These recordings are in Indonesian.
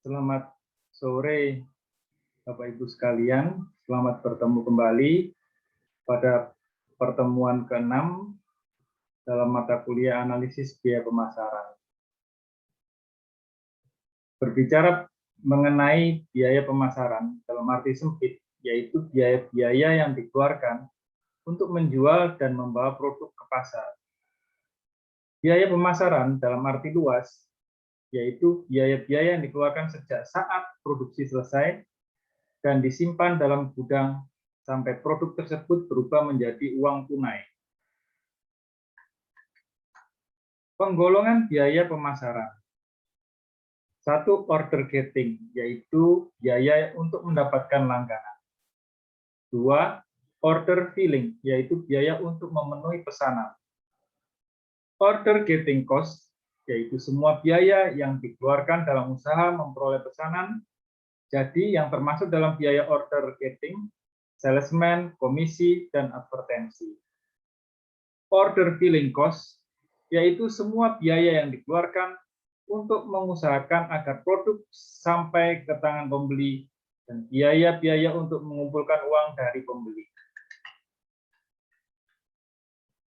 Selamat sore, Bapak Ibu sekalian. Selamat bertemu kembali pada pertemuan ke-6 dalam mata kuliah analisis biaya pemasaran. Berbicara mengenai biaya pemasaran dalam arti sempit, yaitu biaya-biaya yang dikeluarkan untuk menjual dan membawa produk ke pasar. Biaya pemasaran dalam arti luas, yaitu biaya-biaya yang dikeluarkan sejak saat produksi selesai dan disimpan dalam gudang sampai produk tersebut berubah menjadi uang tunai. Penggolongan biaya pemasaran. 1. Order getting, yaitu biaya untuk mendapatkan langganan. 2. Order filling, yaitu biaya untuk memenuhi pesanan. Order getting cost, yaitu semua biaya yang dikeluarkan dalam usaha memperoleh pesanan. Jadi yang termasuk dalam biaya order getting, salesman, komisi, dan advertensi. Order filling cost, yaitu semua biaya yang dikeluarkan untuk mengusahakan agar produk sampai ke tangan pembeli dan biaya-biaya untuk mengumpulkan uang dari pembeli.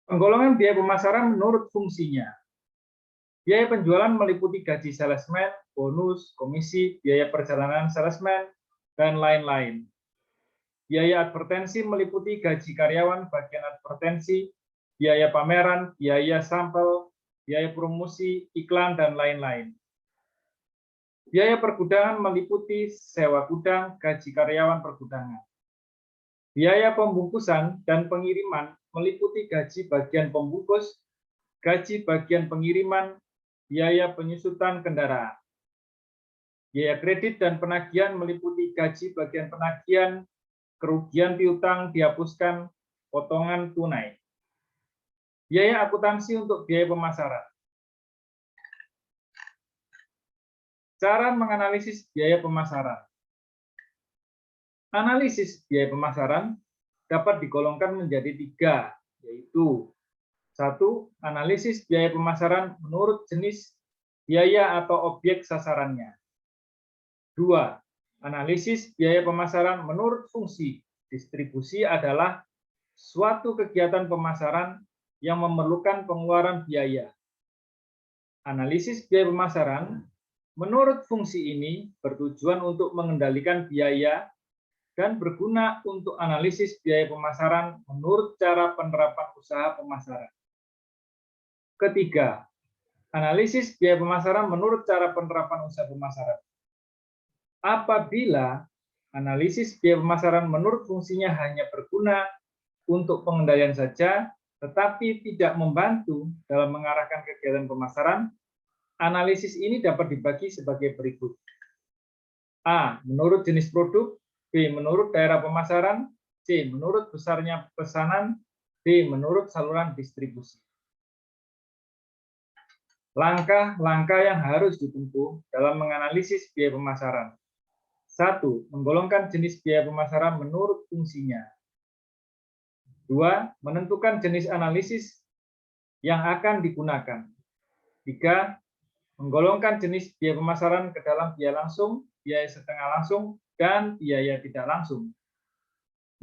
Penggolongan biaya pemasaran menurut fungsinya. Biaya penjualan meliputi gaji salesman, bonus, komisi, biaya perjalanan salesman, dan lain-lain. Biaya advertensi meliputi gaji karyawan bagian advertensi, biaya pameran, biaya sampel, biaya promosi, iklan, dan lain-lain. Biaya pergudangan meliputi sewa gudang, gaji karyawan pergudangan. Biaya pembungkusan dan pengiriman meliputi gaji bagian pembungkus, gaji bagian pengiriman, biaya penyusutan kendaraan. Biaya kredit dan penagihan meliputi gaji bagian penagihan, kerugian piutang dihapuskan, potongan tunai. Biaya akuntansi untuk biaya pemasaran. Cara menganalisis biaya pemasaran. Analisis biaya pemasaran dapat digolongkan menjadi 3, yaitu 1. Analisis biaya pemasaran menurut jenis biaya atau objek sasarannya. 2. Analisis biaya pemasaran menurut fungsi. Distribusi adalah suatu kegiatan pemasaran yang memerlukan pengeluaran biaya. Analisis biaya pemasaran menurut fungsi ini bertujuan untuk mengendalikan biaya dan berguna untuk analisis biaya pemasaran menurut cara penerapan usaha pemasaran. Ketiga, analisis biaya pemasaran menurut cara penerapan usaha pemasaran. Apabila analisis biaya pemasaran menurut fungsinya hanya berguna untuk pengendalian saja, tetapi tidak membantu dalam mengarahkan kegiatan pemasaran, analisis ini dapat dibagi sebagai berikut. A. Menurut jenis produk. B. Menurut daerah pemasaran. C. Menurut besarnya pesanan. D. Menurut saluran distribusi. Langkah-langkah yang harus ditempuh dalam menganalisis biaya pemasaran. 1. Menggolongkan jenis biaya pemasaran menurut fungsinya. 2. Menentukan jenis analisis yang akan digunakan. 3. Menggolongkan jenis biaya pemasaran ke dalam biaya langsung, biaya setengah langsung, dan biaya tidak langsung.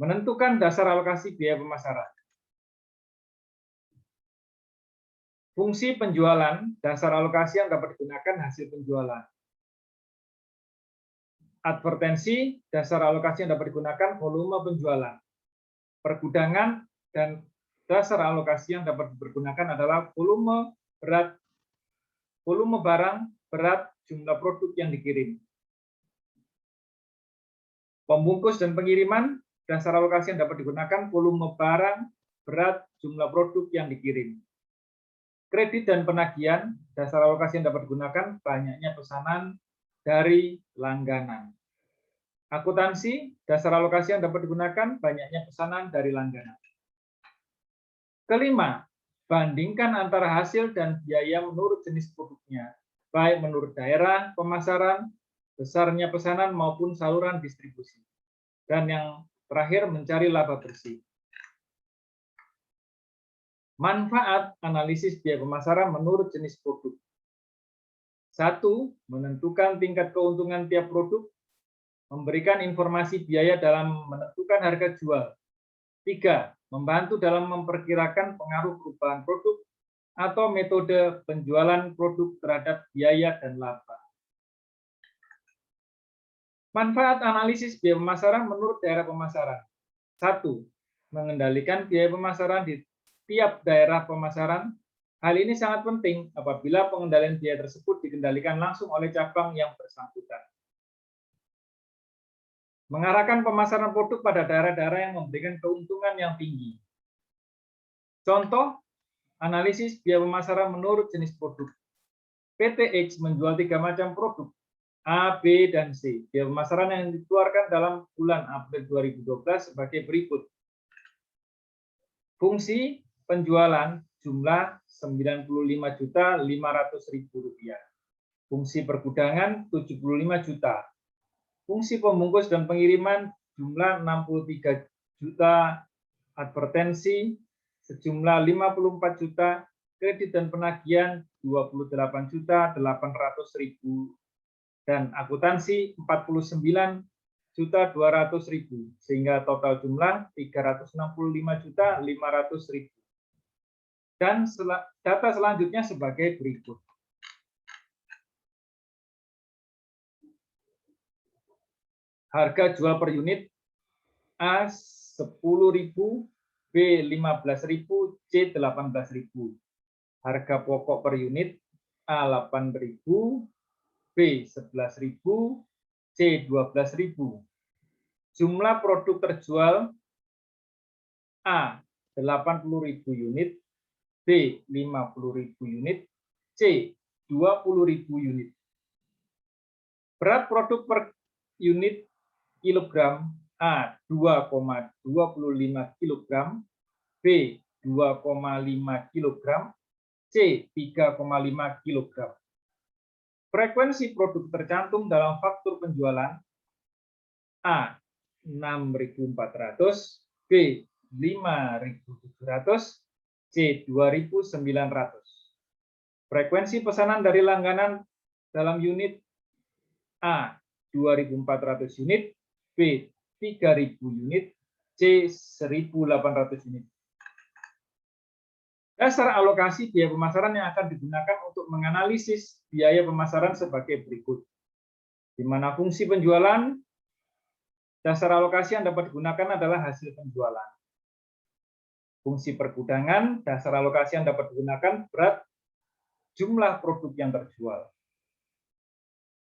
Menentukan dasar alokasi biaya pemasaran. Fungsi penjualan, dasar alokasi yang dapat digunakan hasil penjualan. Advertensi, dasar alokasi yang dapat digunakan volume penjualan. Pergudangan dan dasar alokasi yang dapat digunakan adalah volume barang, berat, jumlah produk yang dikirim. Pembungkus dan pengiriman, dasar alokasi yang dapat digunakan volume barang, berat, jumlah produk yang dikirim. Kredit dan penagihan, dasar alokasi yang dapat digunakan banyaknya pesanan dari langganan. Akuntansi, dasar alokasi yang dapat digunakan banyaknya pesanan dari langganan. Kelima, bandingkan antara hasil dan biaya menurut jenis produknya, baik menurut daerah pemasaran, besarnya pesanan maupun saluran distribusi. Dan yang terakhir, mencari laba bersih. Manfaat analisis biaya pemasaran menurut jenis produk. 1. Menentukan tingkat keuntungan tiap produk, memberikan informasi biaya dalam menentukan harga jual. 3. Membantu dalam memperkirakan pengaruh perubahan produk atau metode penjualan produk terhadap biaya dan laba. Manfaat analisis biaya pemasaran menurut daerah pemasaran. 1. Mengendalikan biaya pemasaran di tiap daerah pemasaran. Hal ini sangat penting apabila pengendalian biaya tersebut dikendalikan langsung oleh cabang yang bersangkutan. Mengarahkan pemasaran produk pada daerah-daerah yang memberikan keuntungan yang tinggi. Contoh, analisis biaya pemasaran menurut jenis produk. PT X menjual 3 macam produk, A, B, dan C. Biaya pemasaran yang dikeluarkan dalam bulan April 2012 sebagai berikut. Fungsi penjualan jumlah Rp95.500.000. Fungsi pergudangan 75 juta. Fungsi pembungkus dan pengiriman jumlah 63 juta. Advertensi sejumlah 54 juta. Kredit dan penagihan 28.800.000 dan akuntansi 49.200.000 sehingga total jumlah 365.500.000. Dan data selanjutnya sebagai berikut. Harga jual per unit A 10.000, B 15.000, C 18.000. Harga pokok per unit A 8.000, B 11.000, C 12.000. Jumlah produk terjual A 80.000 unit, B 50.000 unit, C 20.000 unit. Berat produk per unit kilogram A 2,25 kg, B 2,5 kg, C 3,5 kg. Frekuensi produk tercantum dalam faktur penjualan A 6.400, B 5.700, C 2.900. Frekuensi pesanan dari langganan dalam unit A 2.400 unit, B 3.000 unit, C 1.800 unit. Dasar alokasi biaya pemasaran yang akan digunakan untuk menganalisis biaya pemasaran sebagai berikut. Di mana fungsi penjualan, dasar alokasi yang dapat digunakan adalah hasil penjualan. Fungsi pergudangan, dasar alokasi yang dapat digunakan berat jumlah produk yang terjual.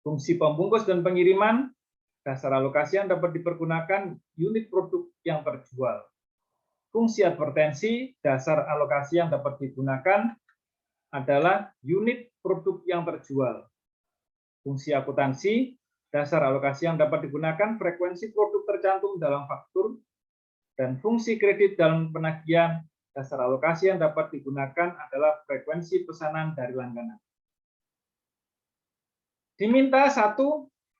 Fungsi pembungkus dan pengiriman, dasar alokasi yang dapat dipergunakan unit produk yang terjual. Fungsi advertensi, dasar alokasi yang dapat digunakan adalah unit produk yang terjual. Fungsi akuntansi, dasar alokasi yang dapat digunakan frekuensi produk tercantum dalam faktur. Dan fungsi kredit dan penagihan, dasar alokasi yang dapat digunakan adalah frekuensi pesanan dari langganan. Diminta 1,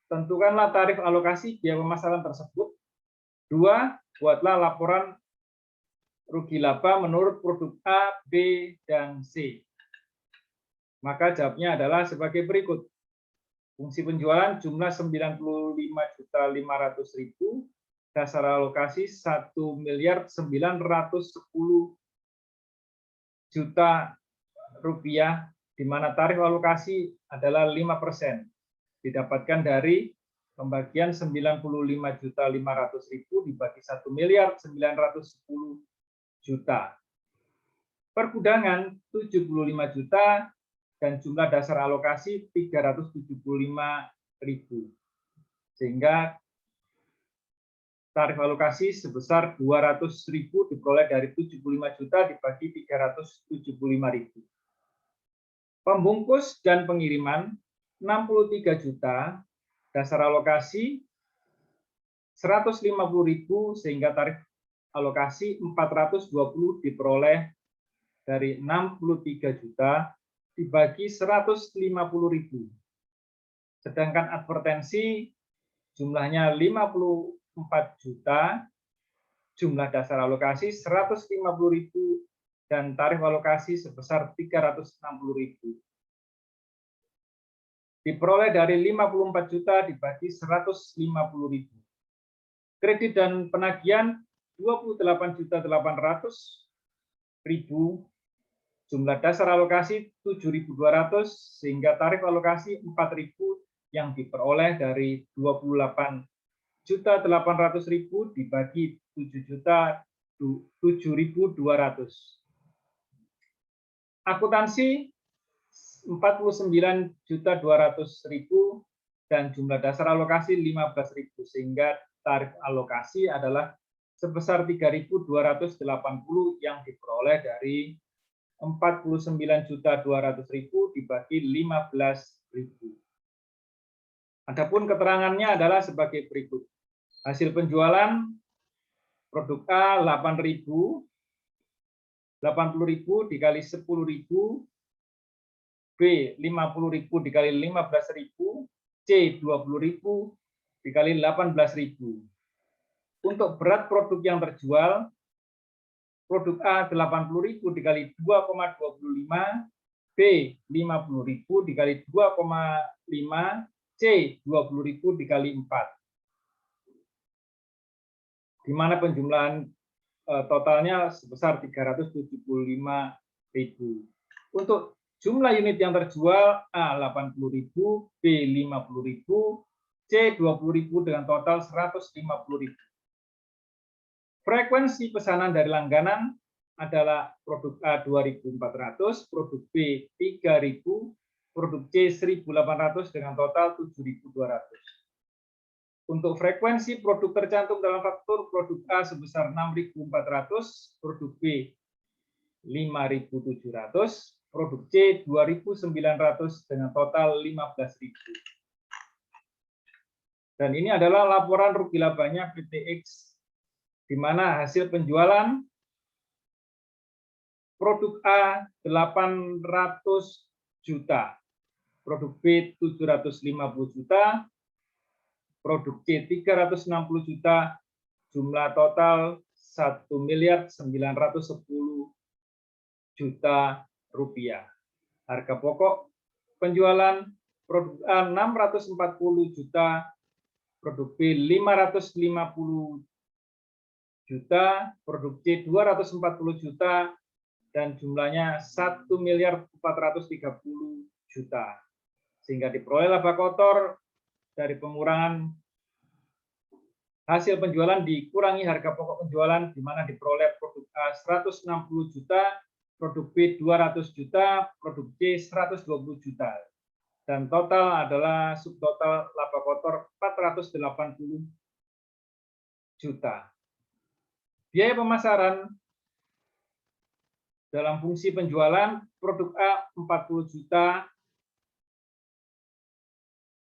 tentukanlah tarif alokasi biaya pemasaran tersebut. 2, buatlah laporan rugi laba menurut produk A, B, dan C. Maka jawabnya adalah sebagai berikut. Fungsi penjualan jumlah 95.500.000, dasar alokasi 1.910.000.000 rupiah, di mana tarif alokasi adalah 5%. Didapatkan dari pembagian 95.500.000 dibagi 1.910.000.000. Pergudangan 75 juta dan jumlah dasar alokasi 375.000. Sehingga tarif alokasi sebesar 200.000 diperoleh dari 75 juta dibagi 375.000. Pembungkus dan pengiriman 63 juta, dasar alokasi 150.000 sehingga tarif alokasi 420 diperoleh dari 63 juta dibagi 150.000. Sedangkan advertensi jumlahnya 54 juta, jumlah dasar alokasi 150.000 dan tarif alokasi sebesar 360.000. diperoleh dari 54 juta dibagi 150.000. Kredit dan penagihan 28.800.000, jumlah dasar alokasi 7.200 sehingga tarif alokasi 4.000 yang diperoleh dari 28.800.000 dibagi 7.200. Akuntansi 49.200.000 dan jumlah dasar alokasi 15.000 sehingga tarif alokasi adalah sebesar 3.280 yang diperoleh dari 49.200.000 dibagi 15.000. Adapun keterangannya adalah sebagai berikut. Hasil penjualan produk A 8.000, 80.000 dikali 10.000, B 50.000 dikali 15.000, C 20.000 dikali 18.000. Untuk berat produk yang terjual, produk A 80.000 dikali 2,25, B 50.000 dikali 2,5, C 20.000 dikali 4. Di mana penjumlahan totalnya sebesar 375.000. Untuk jumlah unit yang terjual A 80.000, B 50.000, C 20.000 dengan total 150.000. Frekuensi pesanan dari langganan adalah produk A 2.400, produk B 3.000, produk C 1.800 dengan total 7.200. Untuk frekuensi produk tercantum dalam faktur, produk A sebesar 6.400, produk B 5.700, produk C 2.900 dengan total 15.000. Dan ini adalah laporan rugi labanya PTX, di mana hasil penjualan produk A 800 juta, produk B 750 juta, produk C 360 juta, jumlah total 1.910 juta rupiah. Harga pokok penjualan produk A 640 juta, produk B 550 juta, produk C 240 juta, dan jumlahnya 1.430 juta. Sehingga diperoleh laba kotor dari pengurangan hasil penjualan dikurangi harga pokok penjualan, di mana diperoleh produk A 160 juta, produk B 200 juta, produk C 120 juta. Dan total adalah subtotal laba kotor 480 juta. Biaya pemasaran dalam fungsi penjualan produk A 40 juta,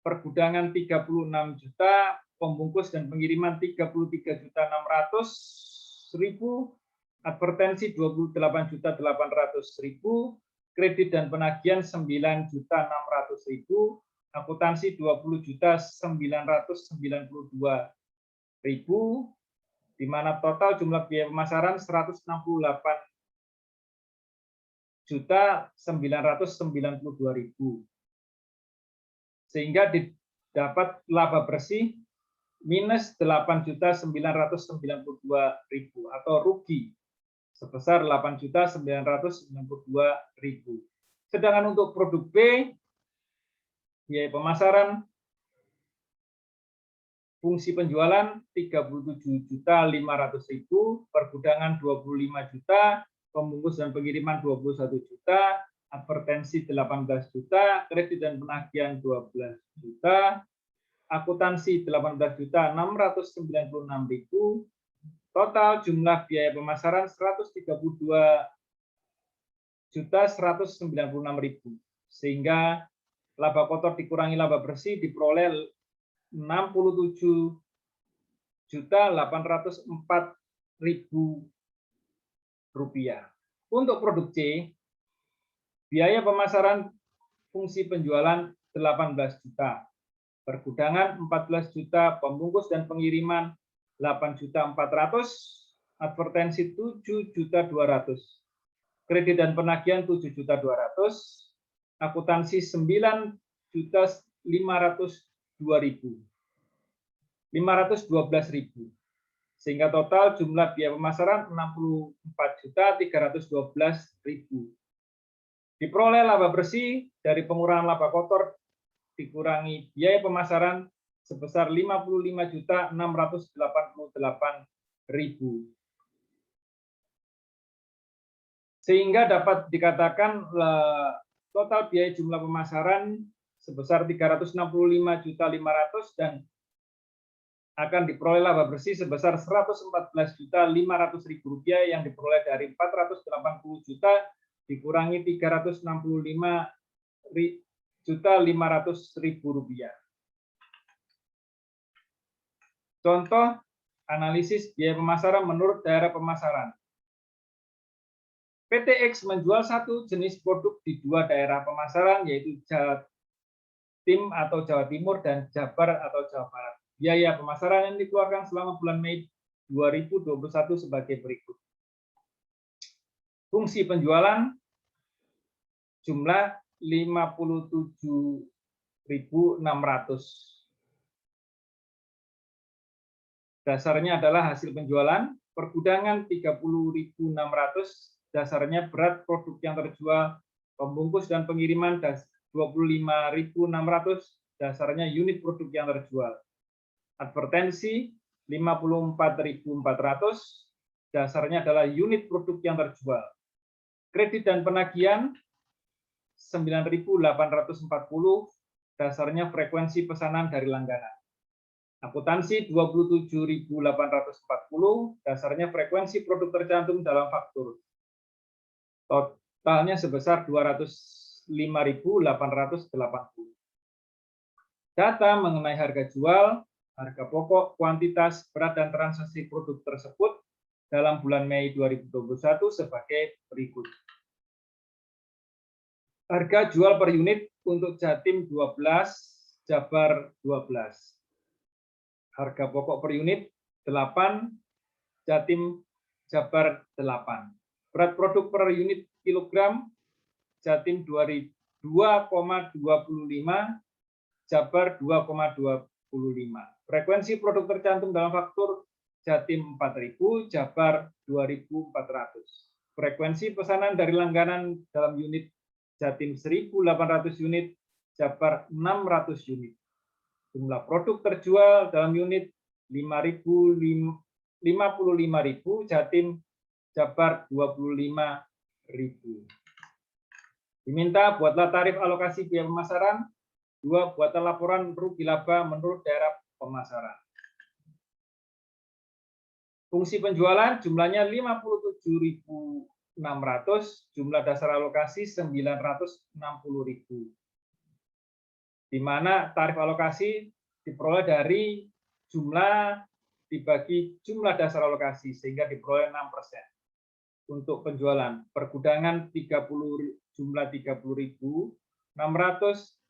pergudangan 36 juta, pembungkus dan pengiriman 33.600.000, advertensi 28.800.000, kredit dan penagihan 9.600.000, akuntansi 20.992.000, di mana total jumlah biaya pemasaran 168.992.000. Sehingga didapat laba bersih minus 8.992.000 atau rugi sebesar 8.992.000. Sedangkan untuk produk B, biaya pemasaran fungsi penjualan 37.500.000, pergudangan 25 juta, pembungkus dan pengiriman 21 juta, advertensi 18 juta, kredit dan penagihan 12 juta, akuntansi 18.696.000, total jumlah biaya pemasaran 132.196.000, sehingga laba kotor dikurangi laba bersih diperoleh 67.804.000 rupiah. Untuk produk C, biaya pemasaran fungsi penjualan 18 juta, pergudangan 14 juta, pembungkus dan pengiriman 8.400.000, advertensi 7.200.000, kredit dan penagihan 7.200.000, akuntansi 9 512.000. Sehingga total jumlah biaya pemasaran 64.312.000. Diperoleh laba bersih dari pengurangan laba kotor dikurangi biaya pemasaran sebesar 55.688.000. Sehingga dapat dikatakan total biaya jumlah pemasaran sebesar 365.500 dan akan diperoleh laba bersih sebesar 114.500.000 rupiah yang diperoleh dari 480 juta dikurangi 365.500.000 rupiah. Contoh analisis biaya pemasaran menurut daerah pemasaran. PT X menjual satu jenis produk di dua daerah pemasaran, yaitu Jatim atau Jawa Timur dan Jabar atau Jawa Barat. Biaya pemasaran yang dikeluarkan selama bulan Mei 2021 sebagai berikut. Fungsi penjualan jumlah 57.600. Dasarnya adalah hasil penjualan, pergudangan 30.600, dasarnya berat produk yang terjual, pembungkus dan pengiriman 25.600, dasarnya unit produk yang terjual. Advertensi 54.400, dasarnya adalah unit produk yang terjual. Kredit dan penagihan 9.840, dasarnya frekuensi pesanan dari langganan. Akuntansi 27.840, dasarnya frekuensi produk tercantum dalam faktur. Totalnya sebesar 205.880. Data mengenai harga jual, harga pokok, kuantitas, berat, dan transaksi produk tersebut dalam bulan Mei 2021 sebagai berikut. Harga jual per unit untuk Jatim 12, Jabar 12. Harga pokok per unit 8, Jatim, Jabar 8. Berat produk per unit kilogram, Jatim 2,25, Jabar 2,25. Frekuensi produk tercantum dalam faktur, Jatim 4.000, Jabar 2.400. Frekuensi pesanan dari langganan dalam unit, Jatim 1.800 unit, Jabar 600 unit. Jumlah produk terjual dalam unit 55.000, Jatim, Jabar 25.000. Diminta buatlah tarif alokasi biaya pemasaran. 2. Buatlah laporan rugi laba menurut daerah pemasaran. Fungsi penjualan jumlahnya 57.600, jumlah dasar alokasi 960.000. Di mana tarif alokasi diperoleh dari jumlah dibagi jumlah dasar alokasi sehingga diperoleh 6%. Untuk penjualan pergudangan jumlah 30.600,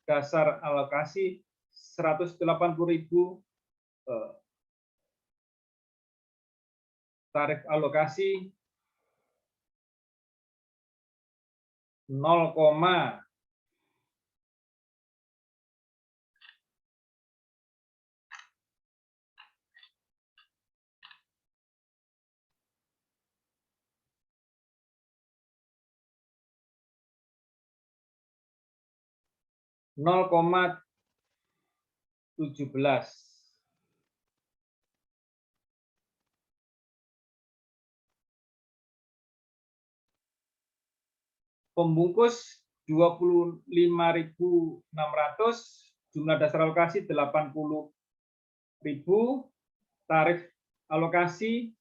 dasar alokasi 180.000, tarif alokasi 0,17. Pembungkus 25.600, jumlah dasar alokasi 80.000, tarif alokasi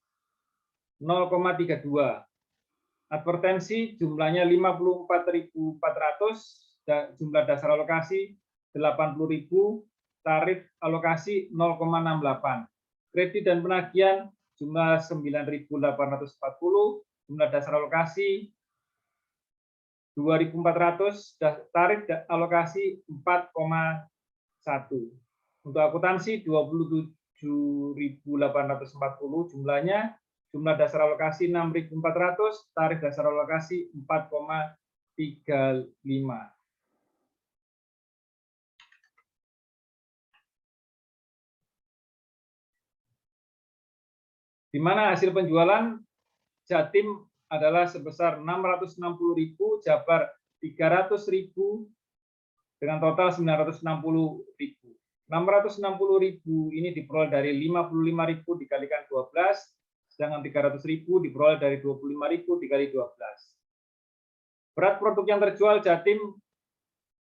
0,32. Advertensi jumlahnya 54.400, jumlah dasar alokasi 80.000, tarif alokasi 0,68. Kredit dan penagihan jumlah 9.840, jumlah dasar alokasi 2.400, tarif alokasi 4,1. Untuk akuntansi 27.840 jumlahnya, jumlah dasar alokasi 6.400, tarif dasar alokasi 4,35. di mana hasil penjualan Jatim adalah sebesar 660.000, Jabar 300.000, dengan total 960.000. 660.000 ini diperoleh dari 55.000 dikalikan 12, sedangkan 300.000 diperoleh dari 25.000 dikali 12. Berat produk yang terjual Jatim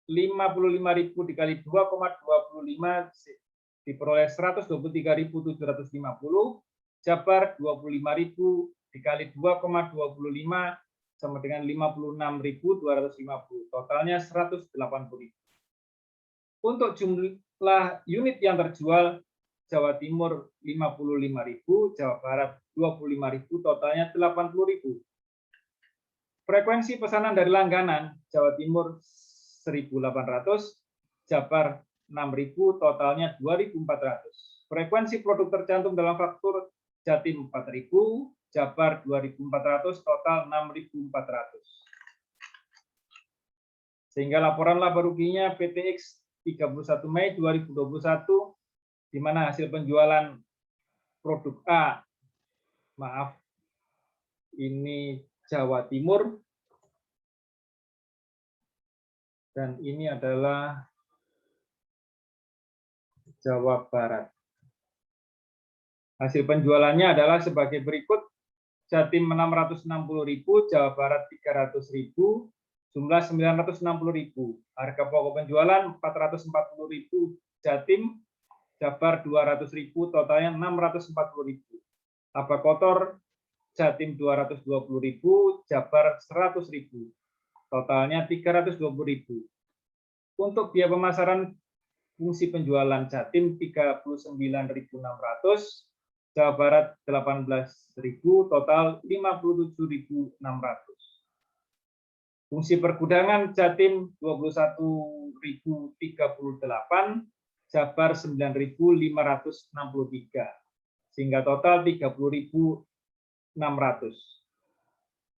55.000 dikali 2,25 diperoleh 123.750, Jabar 25.000 dikali 2,25 sama dengan 56.250, totalnya 180.000. Untuk jumlah unit yang terjual, Jawa Timur 55.000, Jawa Barat 25.000, totalnya 80.000. Frekuensi pesanan dari langganan, Jawa Timur 1.800, Jabar 6.000, totalnya 2.400. Frekuensi produk tercantum dalam faktur Jatim 4.000, Jabar 2.400, total 6.400. Sehingga laporan laba ruginya PTX 31 Mei 2021, di mana hasil penjualan produk A, maaf, ini Jawa Timur, dan ini adalah Jawa Barat. Hasil penjualannya adalah sebagai berikut: Jatim 660.000, Jawa Barat 300.000, jumlah 960.000. Harga pokok penjualan 440.000 Jatim, Jabar 200.000, totalnya 640.000. Laba kotor Jatim 220.000, Jabar 100.000, totalnya 320.000. Untuk biaya pemasaran fungsi penjualan Jatim 39.600, Jawa Barat 18.000, total 57.600. Fungsi pergudangan Jatim 21.038, Jabar 9.563, sehingga total 30.600.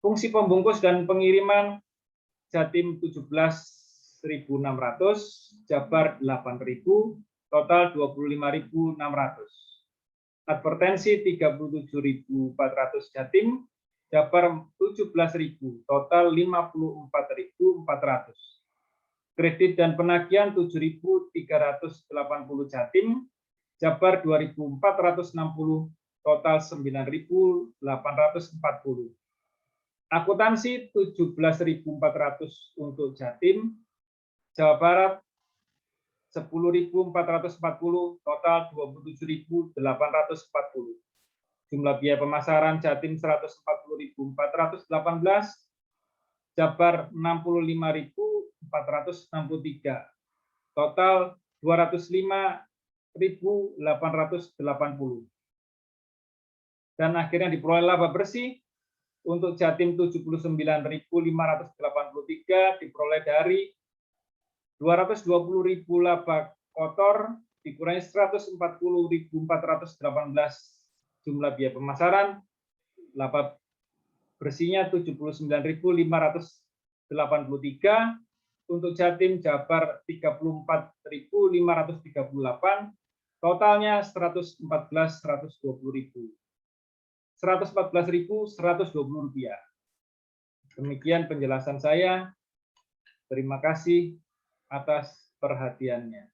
Fungsi pembungkus dan pengiriman Jatim 17.600, Jabar 8.000, total 25.600. Advertensi 37.400 Jatim, Jabar 17.000, total 54.400. Kredit dan penagihan 7.380 Jatim, Jabar 2.460, total 9.840. Akuntansi 17.400 untuk Jatim, Jawa Barat 10.440, total 27.840. Jumlah biaya pemasaran Jatim 140.418, Jabar 65.463, total 205.880. Dan akhirnya diperoleh laba bersih untuk Jatim 79.583 diperoleh dari 220.000 laba kotor dikurangi 140.418 jumlah biaya pemasaran, laba bersihnya 79.583 untuk Jatim, Jabar 34.538, totalnya 114.120 rupiah. Demikian penjelasan saya. Terima kasih atas perhatiannya.